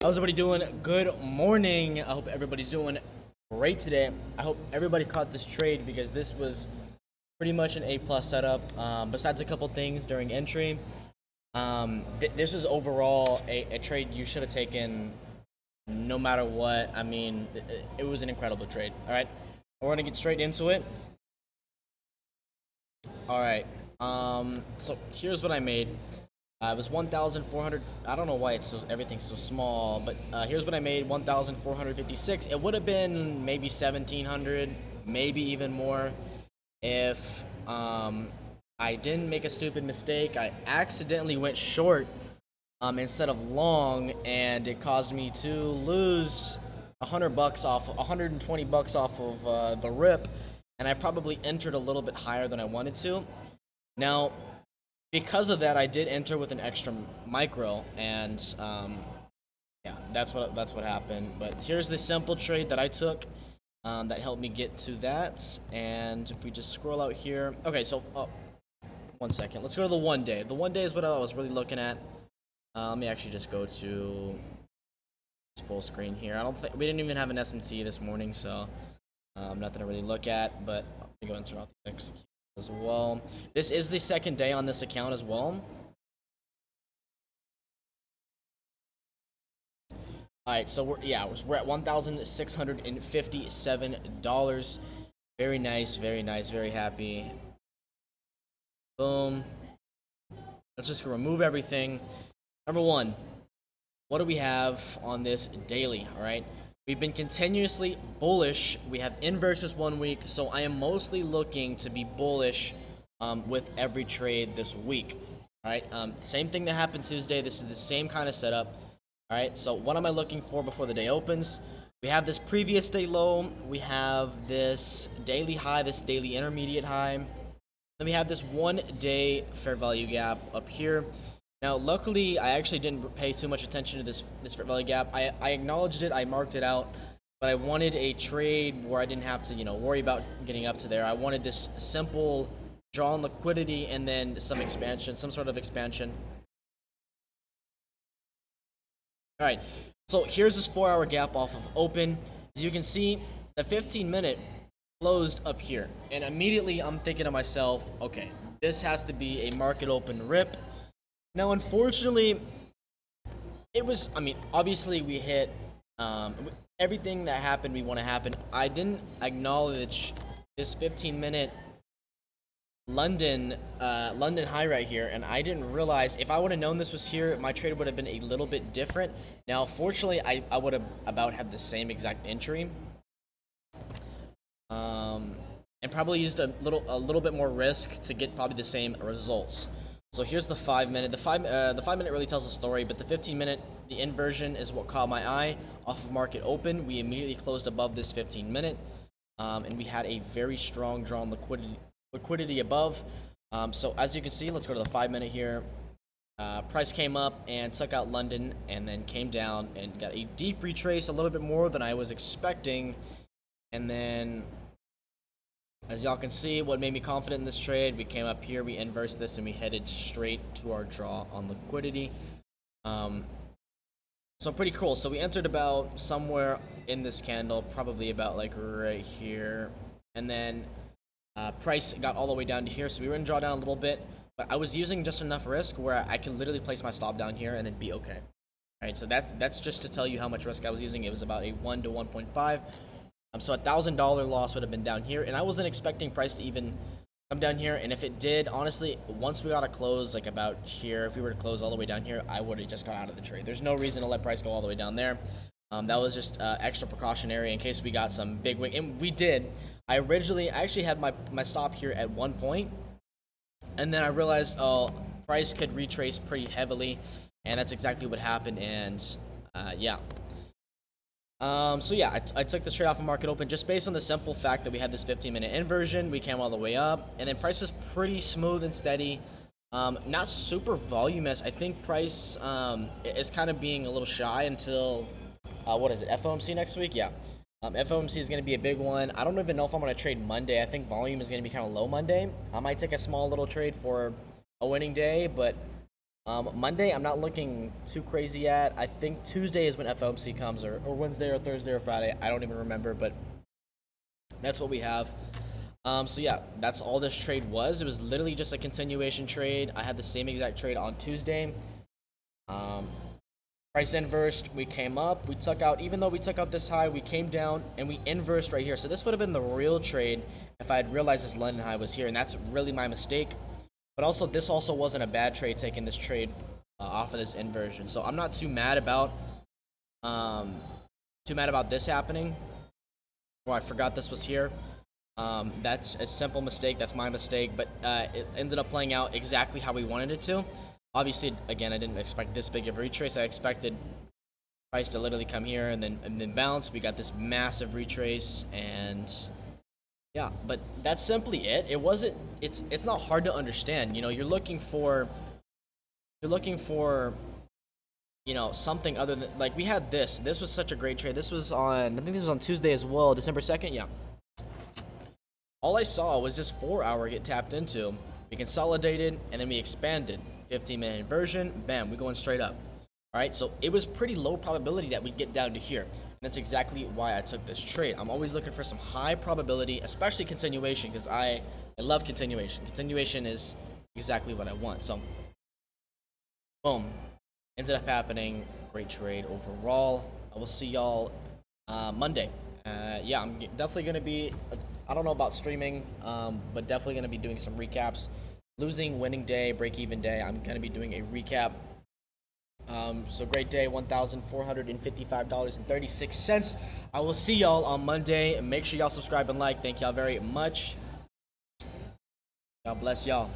How's everybody doing? Good morning. I hope everybody's doing great today. I hope everybody caught this trade because this was pretty much an A+ setup. Besides a couple things during entry, this is overall a trade you should have taken no matter what. I mean, it was an incredible trade. All right, we're gonna get straight into it. All right. So here's what I made. It was 1,400. I don't know why everything's so small, but here's what I made: 1,456. It would have been maybe 1,700, maybe even more, if I didn't make a stupid mistake. I accidentally went short instead of long, and it caused me to lose $100 off, $120 off of the rip, and I probably entered a little bit higher than I wanted to. Now, because of that, I did enter with an extra micro, and yeah, that's what happened. But here's the simple trade that I took that helped me get to that. And if we just scroll out here, okay. So, 1 second. Let's go to the 1 day. The 1 day is what I was really looking at. Let me actually just go to full screen here. I don't think we didn't even have an SMT this morning, so nothing to really look at. But let me go and turn off the execute as well. This is the second day on this account as well. All right, so we're at $1,657. Very nice, very nice, very happy. Boom. Let's just remove everything. Number one, what do we have on this daily? All right, we've been continuously bullish. We have inverses 1 week, so I am mostly looking to be bullish with every trade this week. All right, same thing that happened Tuesday. This is the same kind of setup. All right, so what am I looking for before the day opens? We have this previous day low. We have this daily high, this daily intermediate high. Then we have this 1 day fair value gap up here. Now, luckily, I actually didn't pay too much attention to this fair value gap. I acknowledged it, I marked it out, but I wanted a trade where I didn't have to, worry about getting up to there. I wanted this simple draw on liquidity and then some expansion, some sort of expansion. All right, so here's this 4-hour gap off of open. As you can see, the 15-minute closed up here, and immediately I'm thinking to myself, okay, this has to be a market open rip. Now, unfortunately, it was, I mean, obviously we hit everything that happened we want to happen. I didn't acknowledge this 15-minute London high right here, and I didn't realize if I would have known this was here, my trade would have been a little bit different. Now, fortunately, I would have about had the same exact entry, and probably used a little bit more risk to get probably the same results. So here's the 5-minute. The 5-minute really tells a story, but the 15-minute, the inversion is what caught my eye off of market open. We immediately closed above this 15-minute, and we had a very strong drawn liquidity above. So as you can see, let's go to the 5-minute here. Price came up and took out London, and then came down and got a deep retrace, a little bit more than I was expecting, and then, as y'all can see, what made me confident in this trade, we came up here, we inversed this, and we headed straight to our draw on liquidity. So pretty cool. So we entered about somewhere in this candle, probably about like right here, and then price got all the way down to here, so we were gonna draw down a little bit, but I was using just enough risk where I can literally place my stop down here and then be okay. All right, so that's just to tell you how much risk I was using. It was about a 1 to 1.5. So $1,000 loss would have been down here, and I wasn't expecting price to even come down here. And if it did, honestly, once we got to close like about here, if we were to close all the way down here, I would have just got out of the trade. There's no reason to let price go all the way down there. That was just extra precautionary in case we got some big wing, and we did. I actually had my stop here at one point, and then I realized, oh, price could retrace pretty heavily, and that's exactly what happened. And yeah. So yeah, I took this trade off of market open just based on the simple fact that we had this 15-minute inversion. We came all the way up, and then price was pretty smooth and steady. Not super voluminous. I think price is kind of being a little shy until what is it? FOMC next week? Yeah. FOMC is going to be a big one. I don't even know if I'm going to trade Monday. I think volume is going to be kind of low Monday. I might take a small little trade for a winning day, but Monday, I'm not looking too crazy at. I think Tuesday is when FOMC comes, or Wednesday, or Thursday, or Friday. I don't even remember, but that's what we have. So yeah, that's all this trade was. It was literally just a continuation trade. I had the same exact trade on Tuesday. Price inversed, we came up, we took out, even though we took out this high, we came down and we inversed right here. So this would have been the real trade if I had realized this London high was here, and that's really my mistake. But also, this also wasn't a bad trade, taking this trade off of this inversion. So I'm not too mad about this happening. Oh, I forgot this was here. That's a simple mistake. That's my mistake, but it ended up playing out exactly how we wanted it to. Obviously, again, I didn't expect this big of a retrace. I expected price to literally come here and then bounce. We got this massive retrace, and yeah, but that's simply it. It wasn't. It's not hard to understand. You know, you're looking for something other than, like, we had this. This was such a great trade. This was on, I think this was on Tuesday as well, December 2nd. Yeah. All I saw was this 4-hour get tapped into. We consolidated and then we expanded. 15-minute inversion, bam, we're going straight up. All right, so it was pretty low probability that we'd get down to here. And that's exactly why I took this trade. I'm always looking for some high probability, especially continuation, because I love continuation. Continuation is exactly what I want. So, boom, ended up happening. Great trade overall. I will see y'all Monday. Yeah, I'm definitely going to be, I don't know about streaming, but definitely going to be doing some recaps. Losing, winning day, break-even day. I'm going to be doing a recap. So great day, $1,455.36. I will see y'all on Monday. Make sure y'all subscribe and like. Thank y'all very much. God bless y'all.